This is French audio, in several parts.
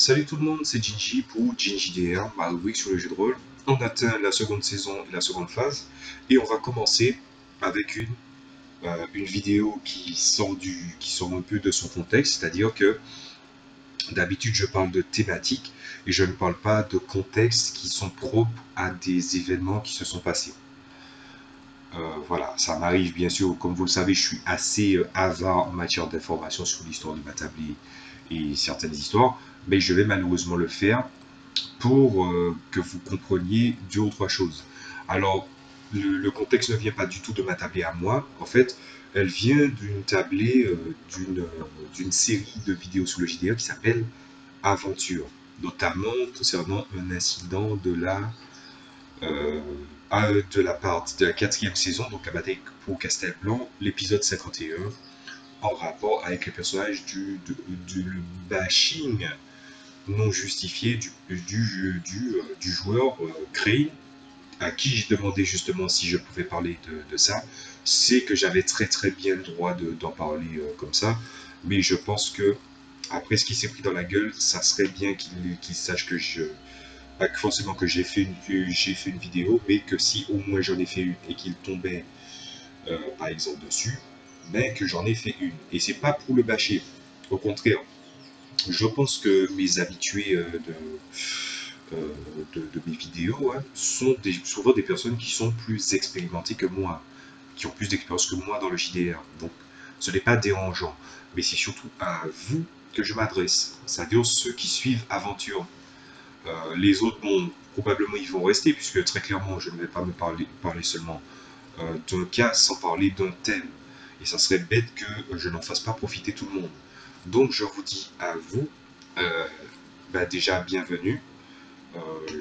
Salut tout le monde, c'est Ginji pour GinjiDR, ma rubrique sur le jeu de rôle. On atteint la seconde saison et la seconde phase, et on va commencer avec une vidéo qui sort un peu de son contexte, c'est-à-dire que d'habitude je parle de thématiques et je ne parle pas de contextes qui sont propres à des événements qui se sont passés. Voilà, ça m'arrive bien sûr, comme vous le savez, je suis assez avare en matière d'information sur l'histoire de Batablé et certaines histoires, mais je vais malheureusement le faire pour que vous compreniez deux ou trois choses. Alors, le contexte ne vient pas du tout de ma tablée à moi. En fait, elle vient d'une tablée d'une série de vidéos sur le JDR qui s'appelle Aventure, notamment concernant un incident euh, de la quatrième saison, donc à bataille pour Castelblanc, l'épisode 51, en rapport avec le personnage du bashing non justifié du joueur Crane, à qui j'ai demandé justement si je pouvais parler de ça. C'est que j'avais très bien le droit d'en parler comme ça, mais je pense que après ce qui s'est pris dans la gueule, ça serait bien qu'il sache que pas que forcément que j'ai fait une vidéo, mais que si au moins j'en ai fait une et qu'il tombait par exemple dessus, mais que j'en ai fait une. Et c'est pas pour le bâcher, au contraire. Je pense que mes habitués de mes vidéos sont souvent des personnes qui sont plus expérimentées que moi, qui ont plus d'expérience que moi dans le JDR. Donc ce n'est pas dérangeant, mais c'est surtout à vous que je m'adresse, c'est-à-dire ceux qui suivent Aventure. Les autres, bon, probablement ils vont rester, puisque très clairement je ne vais pas parler seulement d'un cas sans parler d'un thème. Et ça serait bête que je n'en fasse pas profiter tout le monde. Donc je vous dis à vous, euh, déjà bienvenue.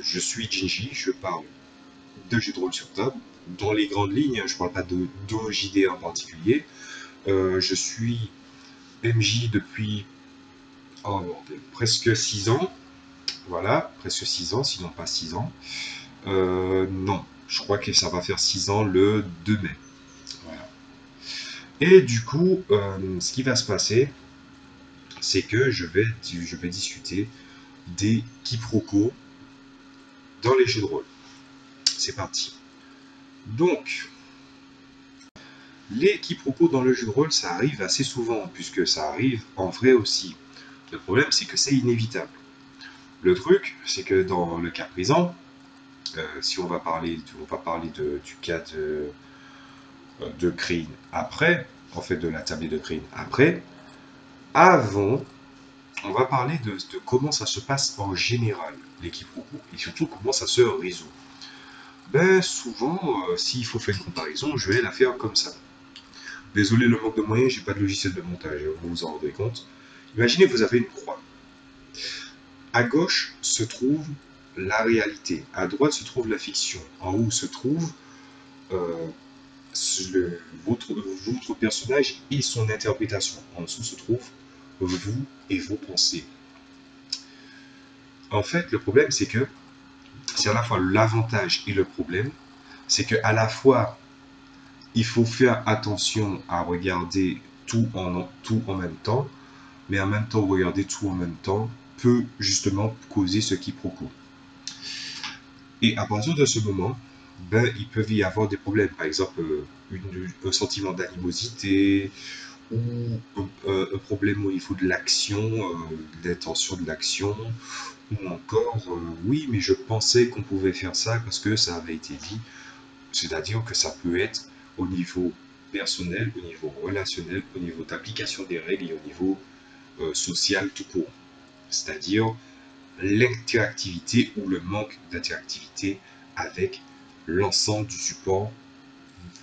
Je suis Ginji, je parle de jeux de rôle sur table. Dans les grandes lignes, je ne parle pas de JD en particulier. Je suis MJ depuis presque 6 ans. Voilà, presque 6 ans, sinon pas 6 ans. Non, je crois que ça va faire 6 ans le 2 mai. Voilà. Et du coup, ce qui va se passer, c'est que je vais discuter des quiproquos dans les jeux de rôle. C'est parti. Donc, les quiproquos dans le jeu de rôle, ça arrive assez souvent, puisque ça arrive en vrai aussi. Le problème, c'est que c'est inévitable. Le truc, c'est que dans le cas présent, si on va parler du cas de Crane après, en fait de la tablée de Crane après, avant, on va parler de comment ça se passe en général, les quiproquos, et surtout comment ça se résout. Ben souvent, s'il faut faire une comparaison, je vais la faire comme ça. Désolé le manque de moyens, j'ai pas de logiciel de montage, vous vous en rendez compte. Imaginez vous avez une croix. À gauche se trouve la réalité, à droite se trouve la fiction, en haut se trouve euh, votre personnage et son interprétation, en dessous se trouve vous et vos pensées. En fait, le problème c'est que c'est à la fois l'avantage et le problème, c'est que à la fois il faut faire attention à regarder tout en même temps, mais en même temps, regarder tout en même temps peut justement causer ce quiproquo. Et à partir de ce moment, ben, il peut y avoir des problèmes. Par exemple, un sentiment d'animosité ou un problème au niveau de l'action, de l'intention de l'action, ou encore, oui, mais je pensais qu'on pouvait faire ça parce que ça avait été dit. C'est-à-dire que ça peut être au niveau personnel, au niveau relationnel, au niveau d'application des règles et au niveau social tout court. C'est-à-dire l'interactivité ou le manque d'interactivité avec l'ensemble du support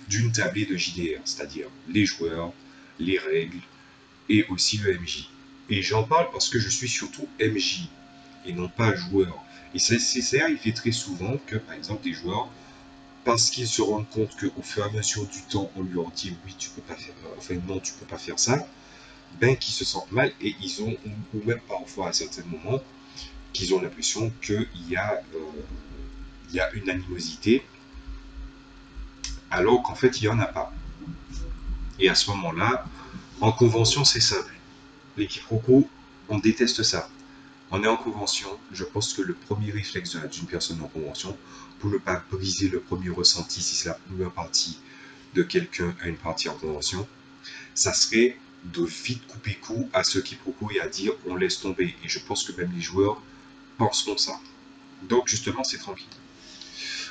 d'une tablée de JDR, c'est-à-dire les joueurs, les règles et aussi le MJ. Et j'en parle parce que je suis surtout MJ et non pas joueur. Et c'est arrivé très souvent que, par exemple, des joueurs, parce qu'ils se rendent compte qu'au fur et à mesure du temps, on leur dit oui, tu peux pas faire, enfin non, tu peux pas faire ça, ben qu'ils se sentent mal et ils ont, ou même parfois à certains moments, qu'ils ont l'impression il y a une animosité, alors qu'en fait, il n'y en a pas. Et à ce moment-là, en convention, c'est simple. Les quiproquos, on déteste ça. On est en convention, je pense que le premier réflexe d'une personne en convention, pour ne pas briser le premier ressenti si c'est la première partie de quelqu'un à une partie en convention, ça serait de vite couper court à ce quiproquo et à dire on laisse tomber. Et je pense que même les joueurs penseront ça. Donc justement, c'est tranquille.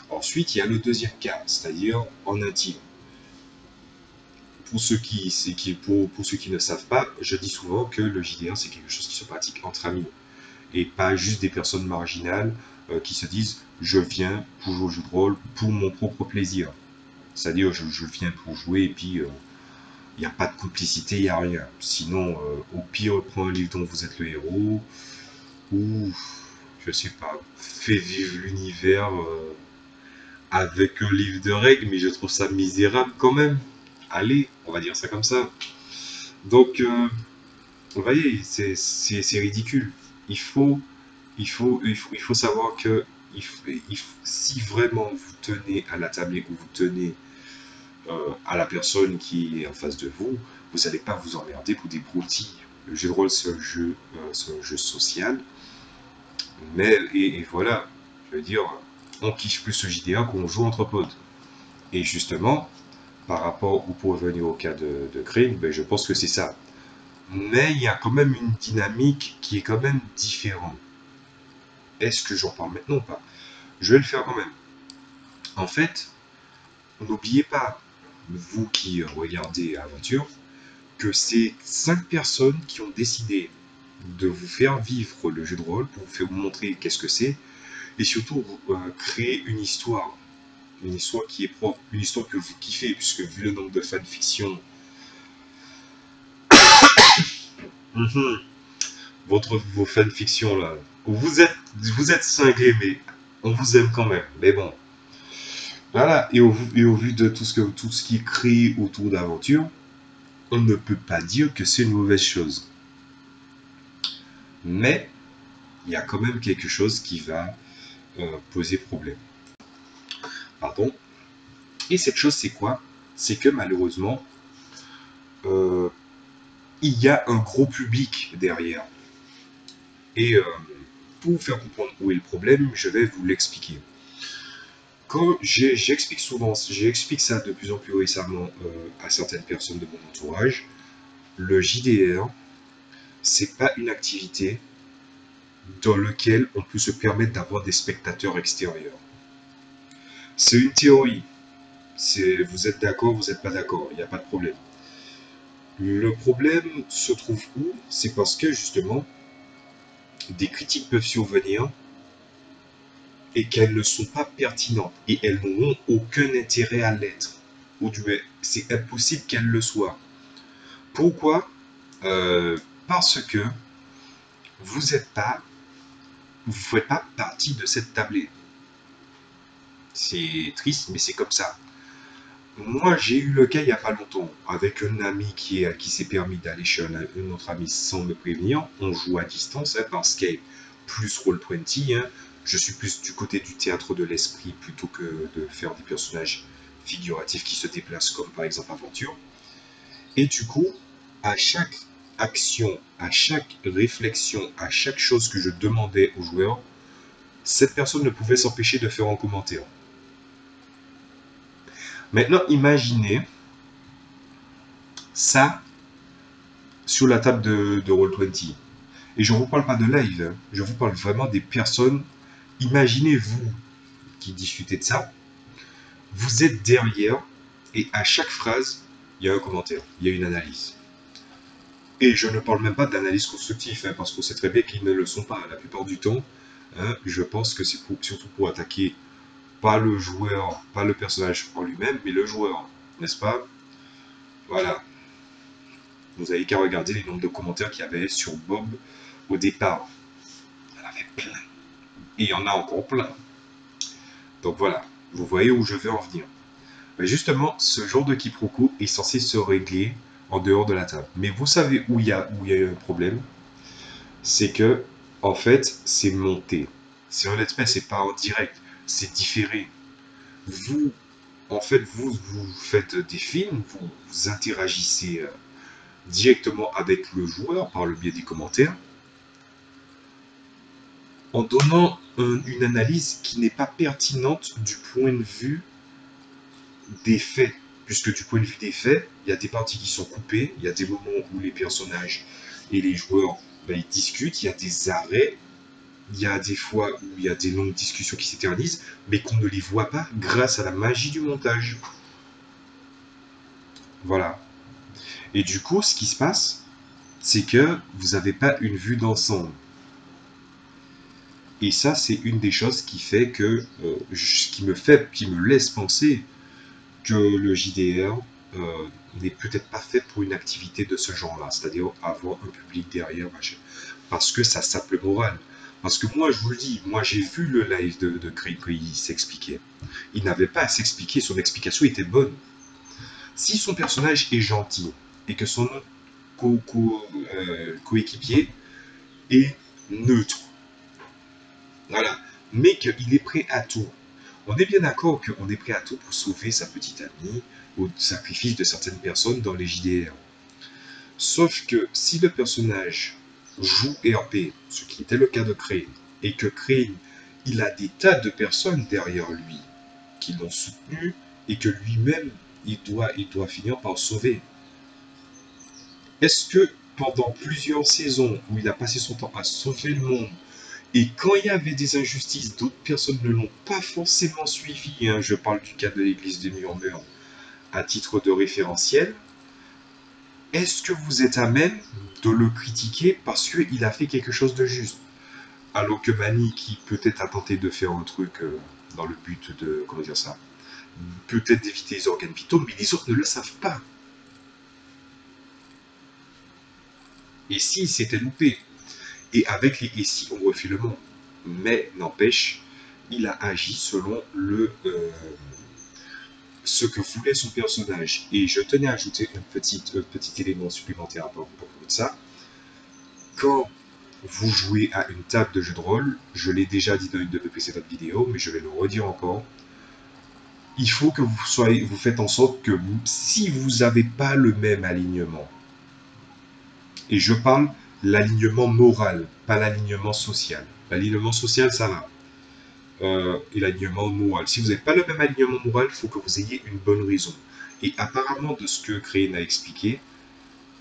Ensuite, il y a le deuxième cas, c'est-à-dire en intime. Pour ceux qui ne savent pas, je dis souvent que le JDR, c'est quelque chose qui se pratique entre amis. Et pas juste des personnes marginales qui se disent « je viens pour jouer au jeu de rôle pour mon propre plaisir ». C'est-à-dire je viens pour jouer et puis il n'y a pas de complicité, il n'y a rien. Sinon, au pire, prends un livre dont vous êtes le héros, ou, je sais pas, fais vivre l'univers avec un livre de règles, mais je trouve ça misérable quand même. Allez, on va dire ça comme ça. Donc, vous voyez, c'est ridicule. Il faut, il faut savoir que si vraiment vous tenez à la table et que vous tenez à la personne qui est en face de vous, vous n'allez pas vous emmerder pour des broutilles. Le jeu de rôle, c'est un jeu social. Mais, et voilà, je veux dire, on kiffe plus ce JDA qu'on joue entre potes. Et justement, par rapport, ou pour revenir au cas de Crane, ben je pense que c'est ça. Mais il y a quand même une dynamique qui est quand même différente. Est-ce que j'en parle maintenant ou pas? Je vais le faire quand même. En fait, n'oubliez pas, vous qui regardez Aventure, que c'est 5 personnes qui ont décidé de vous faire vivre le jeu de rôle pour vous montrer qu'est-ce que c'est et surtout créer une histoire qui est propre, une histoire que vous kiffez puisque vu le nombre de fanfictions, vos fanfictions là, vous êtes cinglés mais on vous aime quand même, mais bon. Voilà, et au vu de tout ce qui est créé autour d'Aventure, on ne peut pas dire que c'est une mauvaise chose. Mais il y a quand même quelque chose qui va poser problème. Pardon. Et cette chose, c'est quoi? C'est que malheureusement, euh, il y a un gros public derrière. Et pour vous faire comprendre où est le problème, je vais vous l'expliquer. Quand j'explique ça de plus en plus récemment à certaines personnes de mon entourage, le JDR, c'est pas une activité dans laquelle on peut se permettre d'avoir des spectateurs extérieurs. C'est une théorie. Vous êtes d'accord, vous n'êtes pas d'accord, il n'y a pas de problème. Le problème se trouve où? C'est parce que justement, des critiques peuvent survenir et qu'elles ne sont pas pertinentes et elles n'auront aucun intérêt à l'être. Ou du moins, c'est impossible qu'elles le soient. Pourquoi? Parce que vous n'êtes pas, vous ne faites pas partie de cette tablée. C'est triste, mais c'est comme ça. Moi, j'ai eu le cas il n'y a pas longtemps avec un ami qui s'est permis d'aller chez un autre ami sans me prévenir. On joue à distance par Skype, plus Roll20. Je suis plus du côté du théâtre de l'esprit plutôt que de faire des personnages figuratifs qui se déplacent comme par exemple Aventure. Et du coup, à chaque action, à chaque réflexion, à chaque chose que je demandais aux joueurs, cette personne ne pouvait s'empêcher de faire un commentaire. Maintenant, imaginez ça sur la table de Roll20. Et je ne vous parle pas de live, je vous parle vraiment des personnes. Imaginez-vous qui discutez de ça, vous êtes derrière et à chaque phrase, il y a un commentaire, il y a une analyse. Et je ne parle même pas d'analyse constructive, parce qu'on sait très bien qu'ils ne le sont pas. La plupart du temps, je pense que c'est surtout pour attaquer pas le joueur, pas le personnage en lui-même, mais le joueur, n'est-ce pas? Voilà. Vous n'avez qu'à regarder les nombres de commentaires qu'il y avait sur Bob au départ. Il y en avait plein. Et il y en a encore plein. Donc voilà, vous voyez où je veux en venir. Mais justement, ce genre de quiproquo est censé se régler en dehors de la table. Mais vous savez où il y a eu un problème? C'est que, en fait, c'est monté. C'est un let's play, c'est pas en direct, c'est différé. Vous, en fait, vous faites des films, vous interagissez directement avec le joueur par le biais des commentaires. en donnant une analyse qui n'est pas pertinente du point de vue des faits. Puisque du point de vue des faits, il y a des parties qui sont coupées, il y a des moments où les personnages et les joueurs ils discutent, il y a des arrêts, il y a des fois où il y a des longues discussions qui s'éternisent, mais qu'on ne les voit pas grâce à la magie du montage. Voilà. Et du coup, ce qui se passe, c'est que vous n'avez pas une vue d'ensemble. Et ça, c'est une des choses qui fait que, qui me laisse penser que le JDR n'est peut-être pas fait pour une activité de ce genre-là, c'est-à-dire avoir un public derrière, machin. Parce que ça sape le moral. Parce que moi, je vous le dis, moi j'ai vu le live de Craig quand il s'expliquait. Il n'avait pas à s'expliquer, son explication était bonne. Si son personnage est gentil et que son coéquipier est neutre, voilà, mais qu'il est prêt à tout. On est bien d'accord qu'on est prêt à tout pour sauver sa petite amie au sacrifice de certaines personnes dans les JDR. Sauf que si le personnage joue RP, ce qui était le cas de Crane, et que Crane, il a des tas de personnes derrière lui qui l'ont soutenu et que lui-même, il doit finir par sauver. Est-ce que pendant plusieurs saisons où il a passé son temps à sauver le monde, et quand il y avait des injustices, d'autres personnes ne l'ont pas forcément suivi, hein, je parle du cas de l'église des Murmures, à titre de référentiel, est-ce que vous êtes à même de le critiquer parce qu'il a fait quelque chose de juste? Alors que Manny, qui peut-être a tenté de faire un truc dans le but de, comment dire ça, peut-être d'éviter les organes vitaux, mais les autres ne le savent pas. Et si c'était loupé? Et avec les et si on refait le monde. Mais n'empêche, il a agi selon ce que voulait son personnage. Et je tenais à ajouter un petit élément supplémentaire à propos de ça. Quand vous jouez à une table de jeu de rôle, je l'ai déjà dit dans une de mes précédentes vidéos, mais je vais le redire encore, il faut que vous faites en sorte que si vous n'avez pas le même alignement, et je parle l'alignement moral, pas l'alignement social. L'alignement social, ça va. Et l'alignement moral. Si vous n'avez pas le même alignement moral, il faut que vous ayez une bonne raison. Et apparemment, de ce que Crane a expliqué,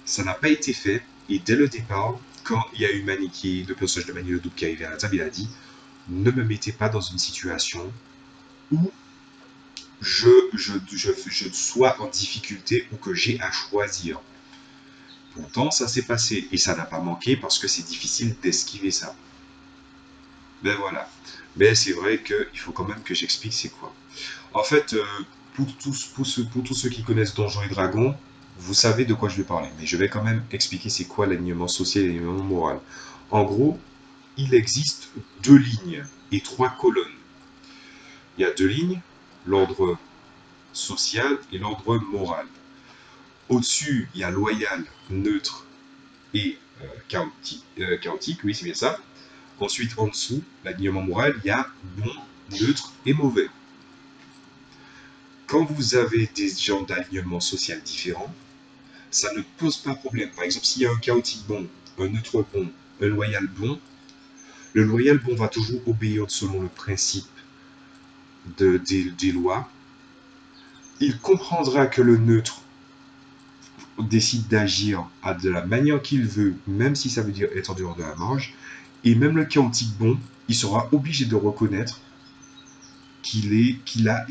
ça n'a pas été fait. Et dès le départ, quand il y a eu Manny, le personnage de Manny le Double qui est arrivé à la table, il a dit ne me mettez pas dans une situation où je sois en difficulté ou que j'ai à choisir. Pourtant, ça s'est passé et ça n'a pas manqué parce que c'est difficile d'esquiver ça. Ben voilà. Mais c'est vrai qu'il faut quand même que j'explique c'est quoi. En fait, pour tous ceux qui connaissent Donjons et Dragons, vous savez de quoi je vais parler. Mais je vais quand même expliquer c'est quoi l'alignement social et l'alignement moral. En gros, il existe deux lignes et trois colonnes. Il y a deux lignes, l'ordre social et l'ordre moral. Au-dessus, il y a loyal, neutre et chaotique, oui, c'est bien ça. Ensuite, en dessous, l'alignement moral, il y a bon, neutre et mauvais. Quand vous avez des gens d'alignement social différents, ça ne pose pas problème. Par exemple, s'il y a un chaotique bon, un neutre bon, un loyal bon, le loyal bon va toujours obéir selon le principe des lois. Il comprendra que le neutre décide d'agir de la manière qu'il veut, même si ça veut dire être en dehors de la marge. Et même le chaotique bon, il sera obligé de reconnaître qu'il a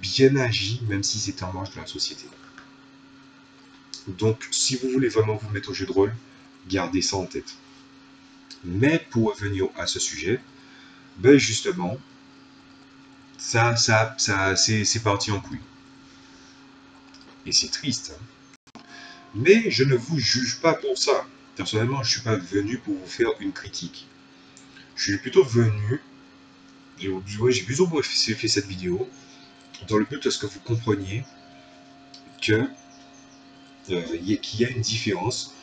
bien agi, même si c'est en marge de la société. Donc, si vous voulez vraiment vous mettre au jeu de rôle, gardez ça en tête. Mais pour revenir à ce sujet, ben justement, c'est parti en couille. Et c'est triste. Hein. Mais je ne vous juge pas pour ça. Personnellement, je ne suis pas venu pour vous faire une critique. Je suis plutôt venu, j'ai plus ou moins fait cette vidéo, dans le but à ce que vous compreniez qu'il y a une différence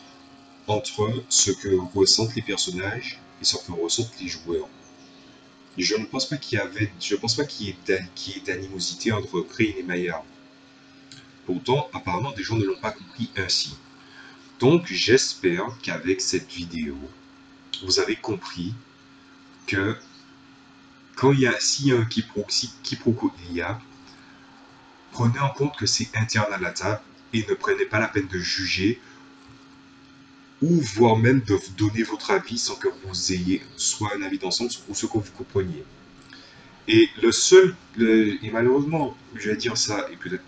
entre ce que ressentent les personnages et ce que ressentent les joueurs. Je ne pense pas qu'il y ait d'animosité entre Crane et Maillard. Pourtant, apparemment, des gens ne l'ont pas compris ainsi. Donc, j'espère qu'avec cette vidéo, vous avez compris que s'il y a un quiproquo il y a, prenez en compte que c'est interne à la table et ne prenez pas la peine de juger ou voire même de vous donner votre avis sans que vous ayez soit un avis d'ensemble ou ce que vous compreniez. Et et malheureusement, je vais dire ça, et peut-être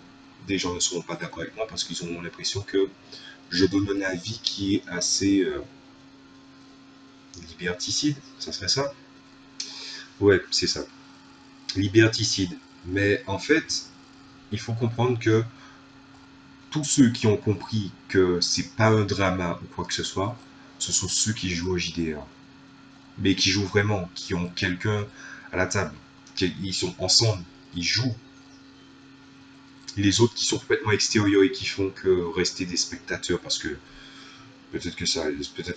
des gens ne seront pas d'accord avec moi parce qu'ils ont l'impression que je donne un avis qui est assez liberticide, ça serait ça? Ouais, c'est ça. Liberticide. Mais en fait, il faut comprendre que tous ceux qui ont compris que c'est pas un drama ou quoi que ce soit, ce sont ceux qui jouent au JDR. Mais qui jouent vraiment, qui ont quelqu'un à la table. Ils sont ensemble, ils jouent. Les autres qui sont complètement extérieurs et qui font que rester des spectateurs parce que peut-être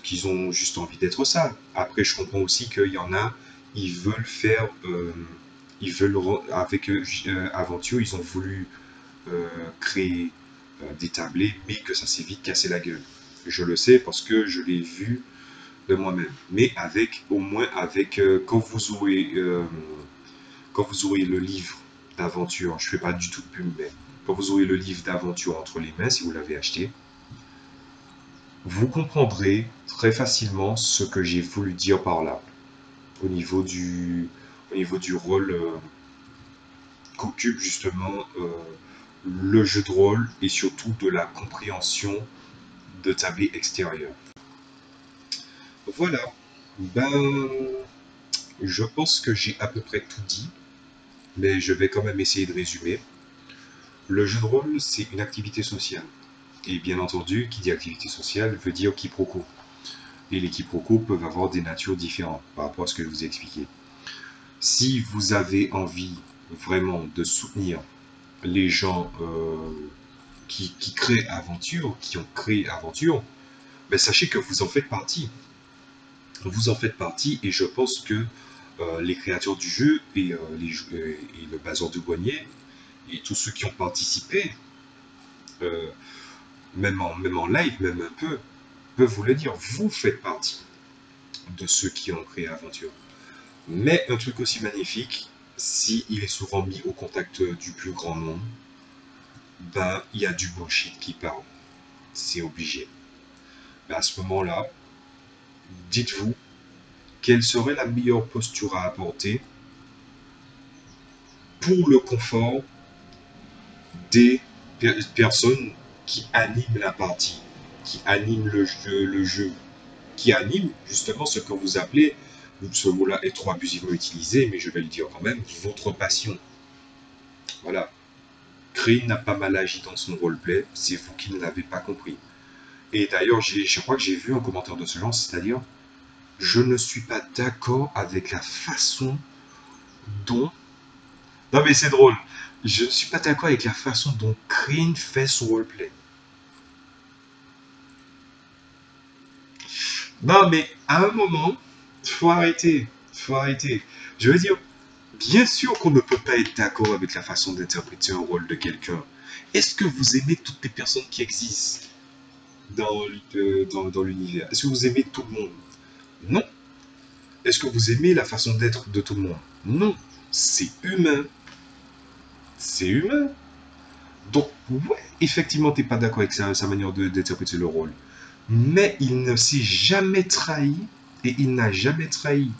qu'ils ont juste envie d'être ça. Après, je comprends aussi qu'il y en a, ils veulent faire, avec Aventure, ils ont voulu créer des tablés, mais que ça s'est vite cassé la gueule. Je le sais parce que je l'ai vu de moi-même. Mais au moins quand vous aurez le livre d'aventure, je fais pas du tout de pub, mais quand vous aurez le livre d'aventure entre les mains, si vous l'avez acheté, vous comprendrez très facilement ce que j'ai voulu dire par là, au niveau au niveau du rôle qu'occupe justement le jeu de rôle et surtout de la compréhension de tablés extérieurs. Voilà, ben, je pense que j'ai à peu près tout dit, mais je vais quand même essayer de résumer. Le jeu de rôle, c'est une activité sociale. Et bien entendu, qui dit activité sociale veut dire quiproquo. Et les quiproquos peuvent avoir des natures différentes par rapport à ce que je vous ai expliqué. Si vous avez envie vraiment de soutenir les gens qui créent Aventure, qui ont créé Aventure, ben sachez que vous en faites partie. Vous en faites partie et je pense que les créateurs du jeu et le Bazar du Grenier et tous ceux qui ont participé, euh, même en live, même un peu, peuvent vous le dire. Vous faites partie de ceux qui ont créé Aventure. Mais un truc aussi magnifique, si il est souvent mis au contact du plus grand nombre, ben il y a du bullshit qui parle. C'est obligé. Ben, à ce moment-là, dites-vous quelle serait la meilleure posture à apporter pour le confort des personnes qui animent la partie, qui animent le jeu, qui animent justement ce que vous appelez, ce mot-là est trop abusivement utilisé, mais je vais le dire quand même, votre passion. Voilà. Crane n'a pas mal agi dans son roleplay, c'est vous qui ne l'avez pas compris. Et d'ailleurs, je crois que j'ai vu un commentaire de ce genre, c'est-à-dire, je ne suis pas d'accord avec la façon dont... Non mais c'est drôle, je ne suis pas d'accord avec la façon dont Crane fait son roleplay. Non mais à un moment, faut arrêter, faut arrêter. Je veux dire, bien sûr qu'on ne peut pas être d'accord avec la façon d'interpréter un rôle de quelqu'un. Est-ce que vous aimez toutes les personnes qui existent dans l'univers? Est-ce que vous aimez tout le monde? Non. Est-ce que vous aimez la façon d'être de tout le monde? Non. C'est humain. C'est humain. Donc, ouais, effectivement, t'es pas d'accord avec sa manière d'interpréter le rôle. Mais il ne s'est jamais trahi et il n'a jamais trahi.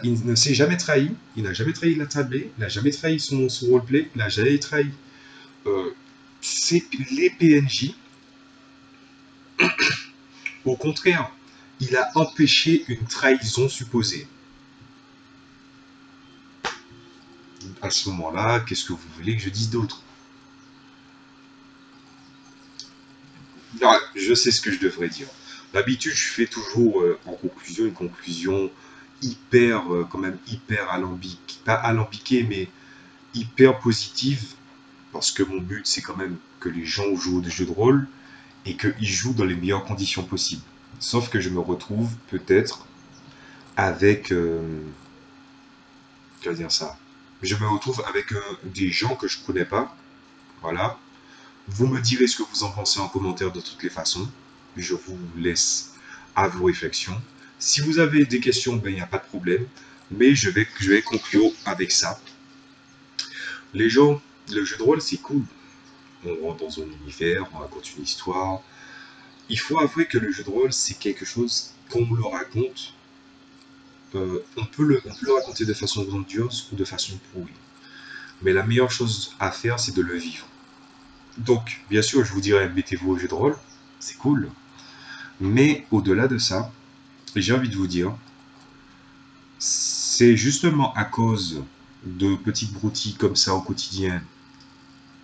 Il ne s'est jamais trahi. Il n'a jamais trahi la tablée. Il n'a jamais trahi son roleplay. Il n'a jamais trahi euh, les PNJ. Au contraire, il a empêché une trahison supposée. À ce moment-là, qu'est-ce que vous voulez que je dise d'autre? Je sais ce que je devrais dire. D'habitude, je fais toujours en conclusion une conclusion hyper, quand même hyper alambiquée, pas alambiquée, mais hyper positive, parce que mon but, c'est quand même que les gens jouent des jeux de rôle et qu'ils jouent dans les meilleures conditions possibles. Sauf que je me retrouve peut-être avec, comment dire ça? Je me retrouve avec des gens que je connais pas, voilà. Vous me direz ce que vous en pensez en commentaire de toutes les façons. Je vous laisse à vos réflexions. Si vous avez des questions, ben, il n'y a pas de problème. Mais je vais conclure avec ça. Les gens, le jeu de rôle, c'est cool. On rentre dans un univers, on raconte une histoire. Il faut avouer que le jeu de rôle, c'est quelque chose qu'on me le raconte. On peut le raconter de façon grandiose ou de façon pourrie. Mais la meilleure chose à faire, c'est de le vivre. Donc, bien sûr, je vous dirais, mettez-vous au jeu de rôle, c'est cool. Mais au-delà de ça, j'ai envie de vous dire, c'est justement à cause de petites broutilles comme ça au quotidien,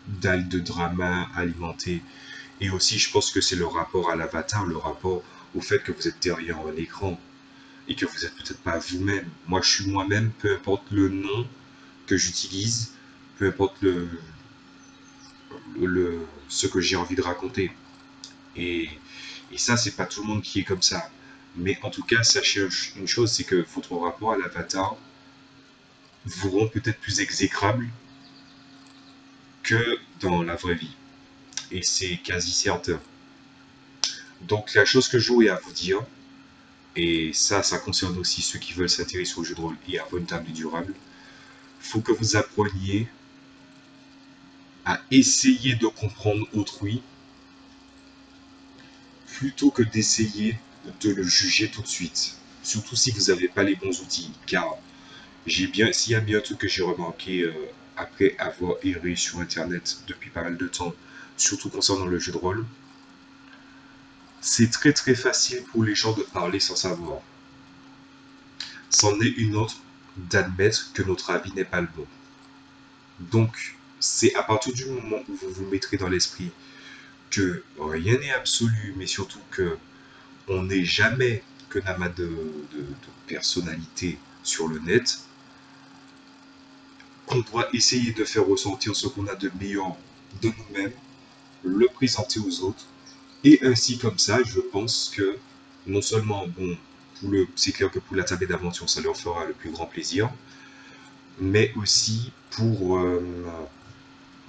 de drama alimenté, et aussi je pense que c'est le rapport à l'avatar, le rapport au fait que vous êtes derrière un écran et que vous n'êtes peut-être pas vous-même. Moi, je suis moi-même, peu importe le nom que j'utilise, peu importe ce que j'ai envie de raconter. Et, et ça, c'est pas tout le monde qui est comme ça. Mais en tout cas, sachez une chose, c'est que votre rapport à l'avatar vous rend peut-être plus exécrable que dans la vraie vie. Et c'est quasi certain. Donc la chose que j'aurais à vous dire, et ça concerne aussi ceux qui veulent s'intéresser au jeu de rôle et avoir une table durable, faut que vous appreniez à essayer de comprendre autrui plutôt que d'essayer de le juger tout de suite. Surtout si vous n'avez pas les bons outils. Car s'il y a bien un truc que j'ai remarqué après avoir erré sur Internet depuis pas mal de temps, surtout concernant le jeu de rôle, c'est très très facile pour les gens de parler sans savoir. C'en est une autre d'admettre que notre avis n'est pas le bon. Donc, c'est à partir du moment où vous vous mettrez dans l'esprit que rien n'est absolu, mais surtout que on n'est jamais qu'un amas de personnalité sur le net, qu'on doit essayer de faire ressentir ce qu'on a de meilleur de nous-mêmes, le présenter aux autres, et ainsi comme ça, je pense que non seulement, bon, c'est clair que pour la table d'aventure, ça leur fera le plus grand plaisir, mais aussi pour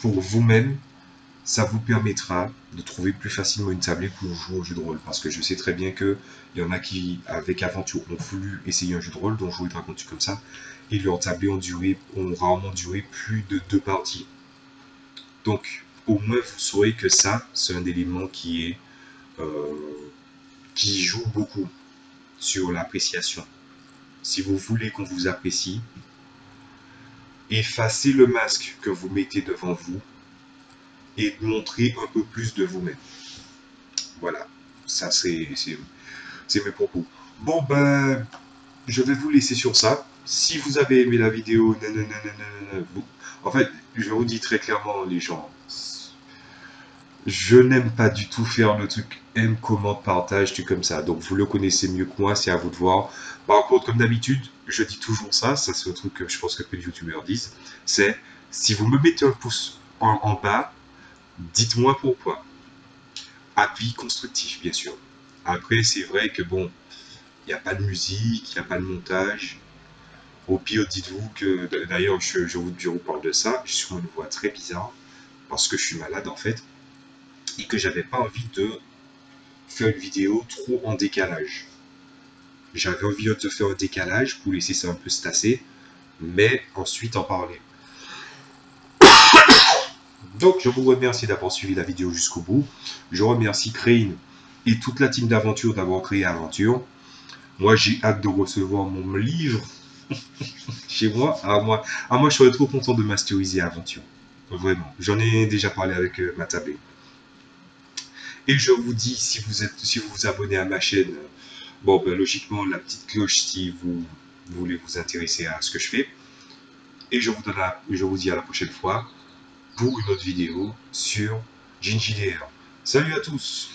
vous-même, ça vous permettra de trouver plus facilement une tablette pour jouer au jeu de rôle. Parce que je sais très bien qu'il y en a qui, avec aventure, ont voulu essayer un jeu de rôle, dont jouer Dragon comme ça, et leurs tablets ont rarement duré plus de 2 parties. Donc, au moins, vous saurez que ça, c'est un élément qui joue beaucoup sur l'appréciation. Si vous voulez qu'on vous apprécie, effacez le masque que vous mettez devant vous et montrez un peu plus de vous-même. Voilà, ça c'est mes propos. Bon ben, je vais vous laisser sur ça. Si vous avez aimé la vidéo, en fait, je vous dis très clairement les gens, je n'aime pas du tout faire le truc aime, commente, partage, tout comme ça. Donc vous le connaissez mieux que moi, c'est à vous de voir. Par contre, comme d'habitude, je dis toujours ça c'est un truc que je pense que peu de youtubeurs disent, c'est si vous me mettez un pouce en bas, dites-moi pourquoi. Appui constructif, bien sûr. Après, c'est vrai que bon, il n'y a pas de musique, il n'y a pas de montage. Au pire, dites-vous que, d'ailleurs, je vous parle de ça, je suis sur une voix très bizarre, parce que je suis malade en fait, et que j'avais pas envie de faire une vidéo trop en décalage. J'avais envie de faire un décalage pour laisser ça un peu se tasser, mais ensuite en parler. Donc, je vous remercie d'avoir suivi la vidéo jusqu'au bout. Je remercie Crane et toute la team d'aventure d'avoir créé Aventure. Moi, j'ai hâte de recevoir mon livre chez moi. Moi, je serais trop content de masteriser Aventure. Vraiment. J'en ai déjà parlé avec ma tablette. Et je vous dis, si vous vous abonnez à ma chaîne, bon, ben, logiquement, la petite cloche si vous voulez vous intéresser à ce que je fais. Et je vous dis à la prochaine fois pour une autre vidéo sur Gingy DR. Salut à tous!